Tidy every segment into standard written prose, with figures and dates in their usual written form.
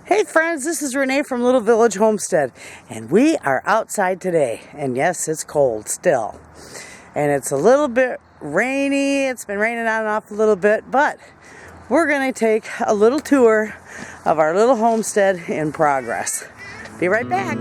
Hey friends, this is Renee from Little Village Homestead, and we are outside today. And yes, it's cold still. And it's a little bit rainy. It's been raining on and off a little bit, but we're going to take a little tour of our little homestead in progress. Be right back.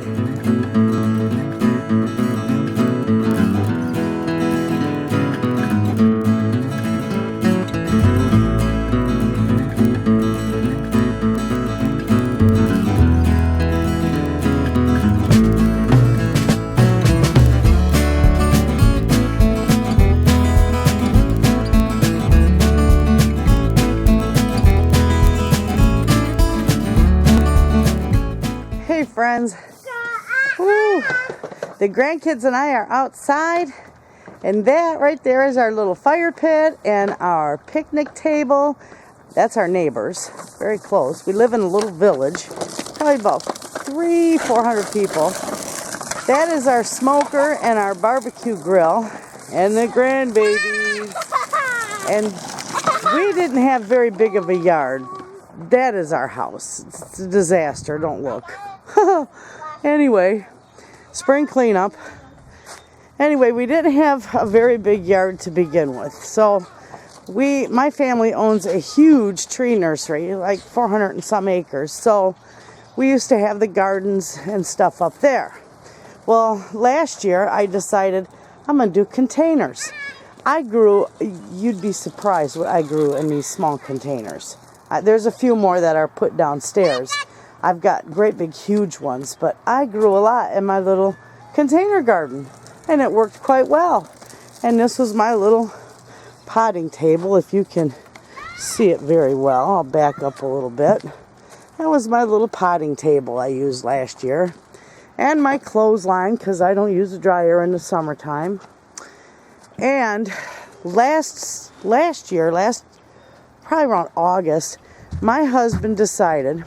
Hey friends, woo. The grandkids and I are outside, and that right there is our little fire pit and our picnic table. That's our neighbors, very close. We live in a little village, probably about 400 people. That is our smoker and our barbecue grill and the grandbabies. And we didn't have very big of a yard. That is our house. It's a disaster, don't look. Anyway, spring cleanup. Anyway, we didn't have a very big yard to begin with. So my family owns a huge tree nursery, like 400 and some acres. So we used to have the gardens and stuff up there. Well, last year I decided I'm going to do containers. You'd be surprised what I grew in these small containers. There's a few more that are put downstairs. I've got great big huge ones, but I grew a lot in my little container garden, and it worked quite well. And this was my little potting table, if you can see it very well. I'll back up a little bit. That was my little potting table I used last year. And my clothesline, because I don't use a dryer in the summertime. And last year, probably around August, my husband decided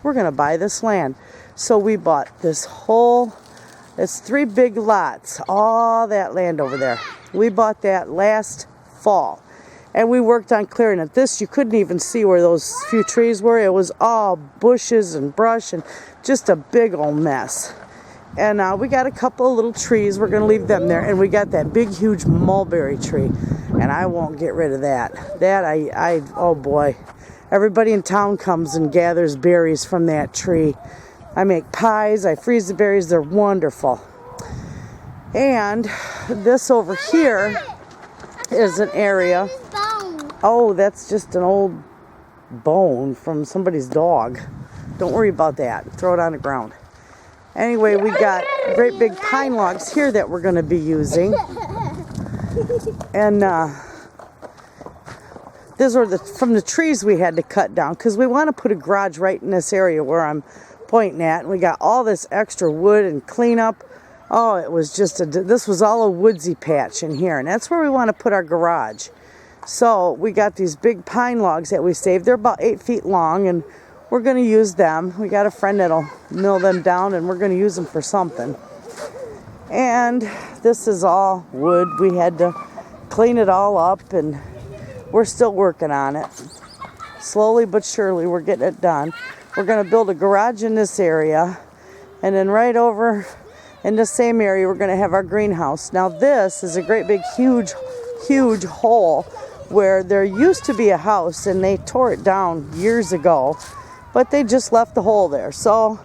we're going to buy this land. So we bought it's 3 big lots, all that land over there. We bought that last fall. And we worked on clearing it. You couldn't even see where those few trees were. It was all bushes and brush and just a big old mess. And we got a couple of little trees. We're going to leave them there. And we got that big, huge mulberry tree. And I won't get rid of that. Oh boy. Everybody in town comes and gathers berries from that tree. I make pies. I freeze the berries. They're wonderful. And this over here is an area. Oh, that's just an old bone from somebody's dog. Don't worry about that. Throw it on the ground. Anyway, we got great big pine logs here that we're going to be using. And these were from the trees we had to cut down because we want to put a garage right in this area where I'm pointing at. And we got all this extra wood and cleanup. Oh, it was just this was all a woodsy patch in here. And that's where we want to put our garage. So we got these big pine logs that we saved. They're about 8 feet long, and we're going to use them. We got a friend that'll mill them down, and we're going to use them for something. And this is all wood. We had to clean it all up, and we're still working on it. Slowly but surely, we're getting it done. We're going to build a garage in this area, and then right over in the same area, we're going to have our greenhouse. Now this is a great big huge hole where there used to be a house, and they tore it down years ago, but they just left the hole there. So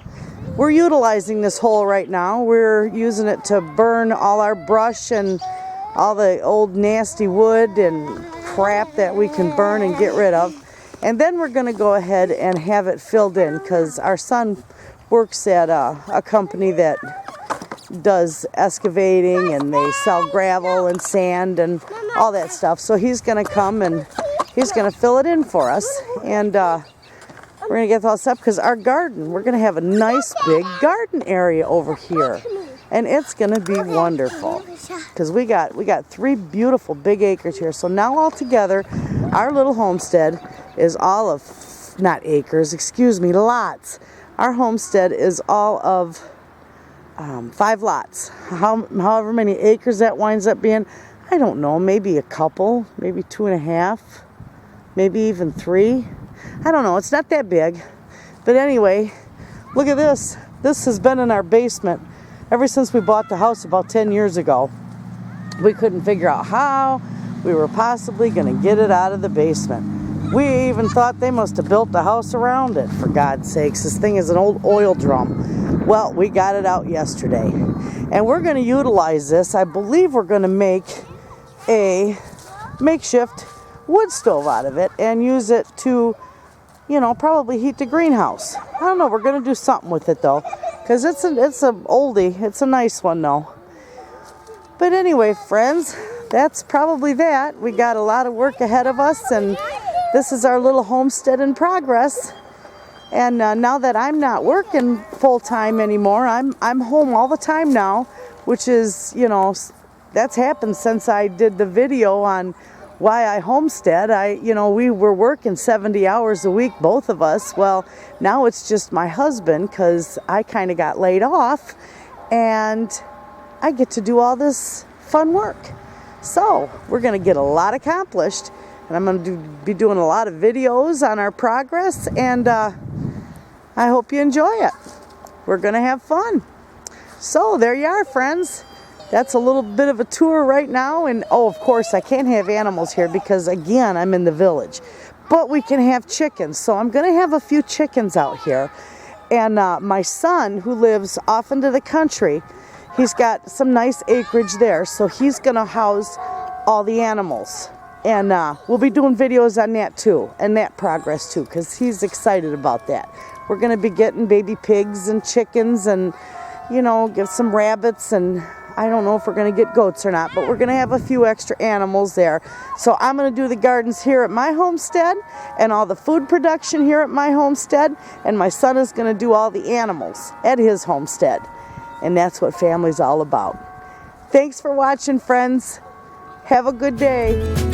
we're utilizing this hole right now. We're using it to burn all our brush and all the old nasty wood and crap that we can burn and get rid of. And then we're going to go ahead and have it filled in because our son works at a company that does excavating, and they sell gravel and sand and all that stuff. So he's going to come and he's going to fill it in for us. And we're going to get all set up because our garden, we're going to have a nice big garden area over here. And it's going to be wonderful because we got 3 beautiful big acres here. So now all together, our little homestead is all of, not acres, excuse me, lots. Our homestead is all of 5 lots. However many acres that winds up being, I don't know, maybe a couple, maybe 2.5, maybe even 3. I don't know, it's not that big. But anyway, look at this. This has been in our basement ever since we bought the house about 10 years ago. We couldn't figure out how we were possibly going to get it out of the basement. We even thought they must have built the house around it, for God's sakes. This thing is an old oil drum. Well, we got it out yesterday. And we're going to utilize this. I believe we're going to make a makeshift wood stove out of it and use it to, you know, probably heat the greenhouse. I don't know. We're going to do something with it, though, because it's an oldie. It's a nice one, though. But anyway, friends, that's probably that. We got a lot of work ahead of us, and this is our little homestead in progress. And now that I'm not working full-time anymore, I'm home all the time now, which is, you know, that's happened since I did the video on why I homestead. We were working 70 hours a week, both of us. Well, now it's just my husband, because I kind of got laid off, and I get to do all this fun work. So we're going to get a lot accomplished, and I'm going to be doing a lot of videos on our progress, and I hope you enjoy it. We're going to have fun. So there you are, friends. That's a little bit of a tour right now. And oh, of course, I can't have animals here because, again, I'm in the village. But we can have chickens. So I'm going to have a few chickens out here. And my son, who lives off into the country, he's got some nice acreage there. So he's going to house all the animals. And we'll be doing videos on that too, and that progress too, because he's excited about that. We're going to be getting baby pigs and chickens and, you know, get some rabbits, and I don't know if we're going to get goats or not, but we're going to have a few extra animals there. So I'm going to do the gardens here at my homestead and all the food production here at my homestead, and my son is going to do all the animals at his homestead. And that's what family's all about. Thanks for watching, friends. Have a good day.